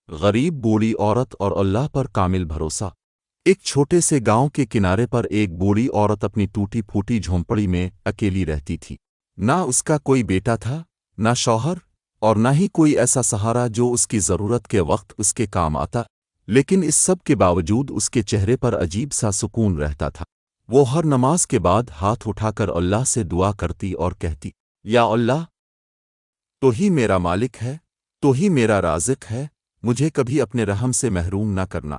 غریب بوڑھی عورت اور اللہ پر کامل بھروسہ۔ ایک چھوٹے سے گاؤں کے کنارے پر ایک بوڑھی عورت اپنی ٹوٹی پھوٹی جھونپڑی میں اکیلی رہتی تھی۔ نہ اس کا کوئی بیٹا تھا، نہ شوہر، اور نہ ہی کوئی ایسا سہارا جو اس کی ضرورت کے وقت اس کے کام آتا۔ لیکن اس سب کے باوجود اس کے چہرے پر عجیب سا سکون رہتا تھا۔ وہ ہر نماز کے بعد ہاتھ اٹھا کر اللہ سے دعا کرتی اور کہتی، یا اللہ، تو ہی میرا مالک ہے، تو ہی میرا رازق ہے، مجھے کبھی اپنے رحم سے محروم نہ کرنا۔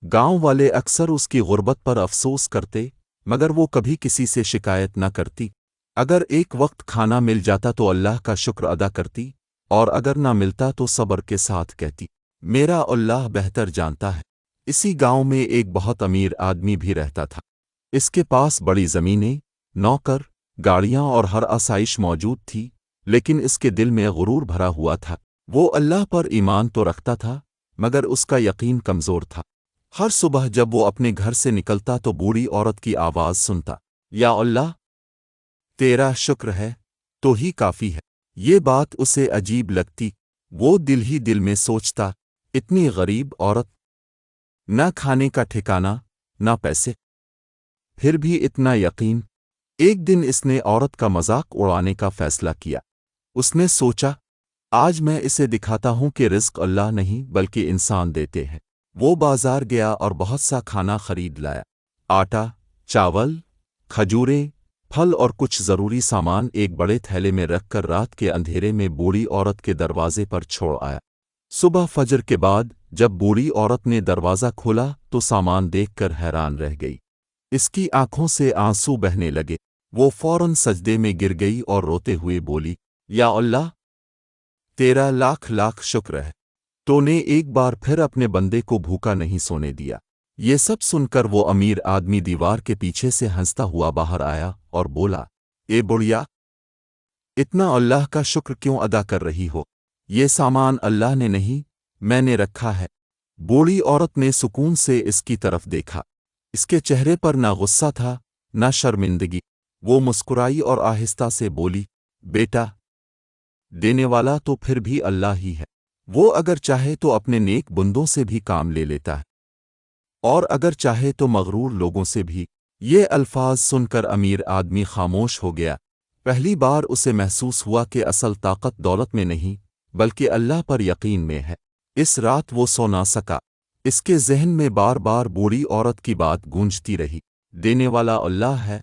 گاؤں والے اکثر اس کی غربت پر افسوس کرتے، مگر وہ کبھی کسی سے شکایت نہ کرتی۔ اگر ایک وقت کھانا مل جاتا تو اللہ کا شکر ادا کرتی، اور اگر نہ ملتا تو صبر کے ساتھ کہتی، میرا اللہ بہتر جانتا ہے۔ اسی گاؤں میں ایک بہت امیر آدمی بھی رہتا تھا۔ اس کے پاس بڑی زمینیں، نوکر، گاڑیاں اور ہر آسائش موجود تھی، لیکن اس کے دل میں غرور بھرا ہوا تھا۔ وہ اللہ پر ایمان تو رکھتا تھا، مگر اس کا یقین کمزور تھا۔ ہر صبح جب وہ اپنے گھر سے نکلتا تو بوڑھی عورت کی آواز سنتا، یا اللہ، تیرا شکر ہے، تو ہی کافی ہے۔ یہ بات اسے عجیب لگتی۔ وہ دل ہی دل میں سوچتا، اتنی غریب عورت، نہ کھانے کا ٹھکانہ، نہ پیسے، پھر بھی اتنا یقین۔ ایک دن اس نے عورت کا مذاق اڑانے کا فیصلہ کیا۔ اس نے سوچا، آج میں اسے دکھاتا ہوں کہ رزق اللہ نہیں بلکہ انسان دیتے ہیں۔ وہ بازار گیا اور بہت سا کھانا خرید لایا۔ آٹا، چاول، کھجوریں، پھل اور کچھ ضروری سامان ایک بڑے تھیلے میں رکھ کر رات کے اندھیرے میں بوڑھی عورت کے دروازے پر چھوڑ آیا۔ صبح فجر کے بعد جب بوڑھی عورت نے دروازہ کھولا تو سامان دیکھ کر حیران رہ گئی۔ اس کی آنکھوں سے آنسو بہنے لگے۔ وہ فوراً سجدے میں گر گئی اور روتے ہوئے بولی، یا اللہ، تیرا لاکھ لاکھ شکر ہے، تو نے ایک بار پھر اپنے بندے کو بھوکا نہیں سونے دیا۔ یہ سب سن کر وہ امیر آدمی دیوار کے پیچھے سے ہنستا ہوا باہر آیا اور بولا، اے بڑھیا، اتنا اللہ کا شکر کیوں ادا کر رہی ہو؟ یہ سامان اللہ نے نہیں، میں نے رکھا ہے۔ بوڑھی عورت نے سکون سے اس کی طرف دیکھا۔ اس کے چہرے پر نہ غصہ تھا، نہ شرمندگی۔ وہ مسکرائی اور آہستہ سے بولی، بیٹا، دینے والا تو پھر بھی اللہ ہی ہے۔ وہ اگر چاہے تو اپنے نیک بندوں سے بھی کام لے لیتا ہے، اور اگر چاہے تو مغرور لوگوں سے بھی۔ یہ الفاظ سن کر امیر آدمی خاموش ہو گیا۔ پہلی بار اسے محسوس ہوا کہ اصل طاقت دولت میں نہیں بلکہ اللہ پر یقین میں ہے۔ اس رات وہ سو نہ سکا۔ اس کے ذہن میں بار بار بوڑھی عورت کی بات گونجتی رہی، دینے والا اللہ ہے۔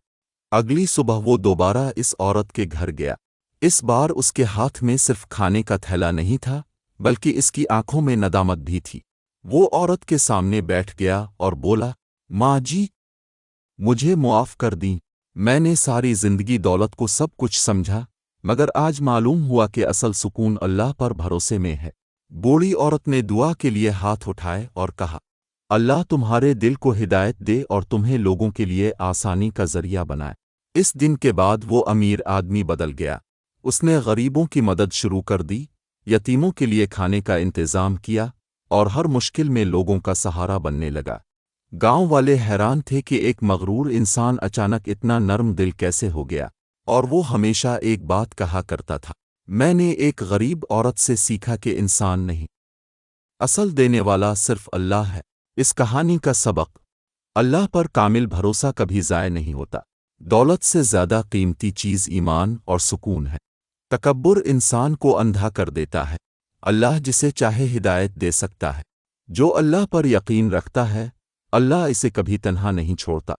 اگلی صبح وہ دوبارہ اس عورت کے گھر گیا۔ اس بار اس کے ہاتھ میں صرف کھانے کا تھیلا نہیں تھا بلکہ اس کی آنکھوں میں ندامت بھی تھی۔ وہ عورت کے سامنے بیٹھ گیا اور بولا، ماں جی، مجھے معاف کر دیں۔ میں نے ساری زندگی دولت کو سب کچھ سمجھا، مگر آج معلوم ہوا کہ اصل سکون اللہ پر بھروسے میں ہے۔ بوڑھی عورت نے دعا کے لیے ہاتھ اٹھائے اور کہا، اللہ تمہارے دل کو ہدایت دے اور تمہیں لوگوں کے لیے آسانی کا ذریعہ بنائے۔ اس دن کے بعد وہ امیر آدمی بدل گیا۔ اس نے غریبوں کی مدد شروع کر دی، یتیموں کے لیے کھانے کا انتظام کیا، اور ہر مشکل میں لوگوں کا سہارا بننے لگا۔ گاؤں والے حیران تھے کہ ایک مغرور انسان اچانک اتنا نرم دل کیسے ہو گیا، اور وہ ہمیشہ ایک بات کہا کرتا تھا، میں نے ایک غریب عورت سے سیکھا کہ انسان نہیں، اصل دینے والا صرف اللہ ہے۔ اس کہانی کا سبق، اللہ پر کامل بھروسہ کبھی ضائع نہیں ہوتا۔ دولت سے زیادہ قیمتی چیز ایمان اور سکون ہے۔ تکبر انسان کو اندھا کر دیتا ہے۔ اللہ جسے چاہے ہدایت دے سکتا ہے۔ جو اللہ پر یقین رکھتا ہے، اللہ اسے کبھی تنہا نہیں چھوڑتا۔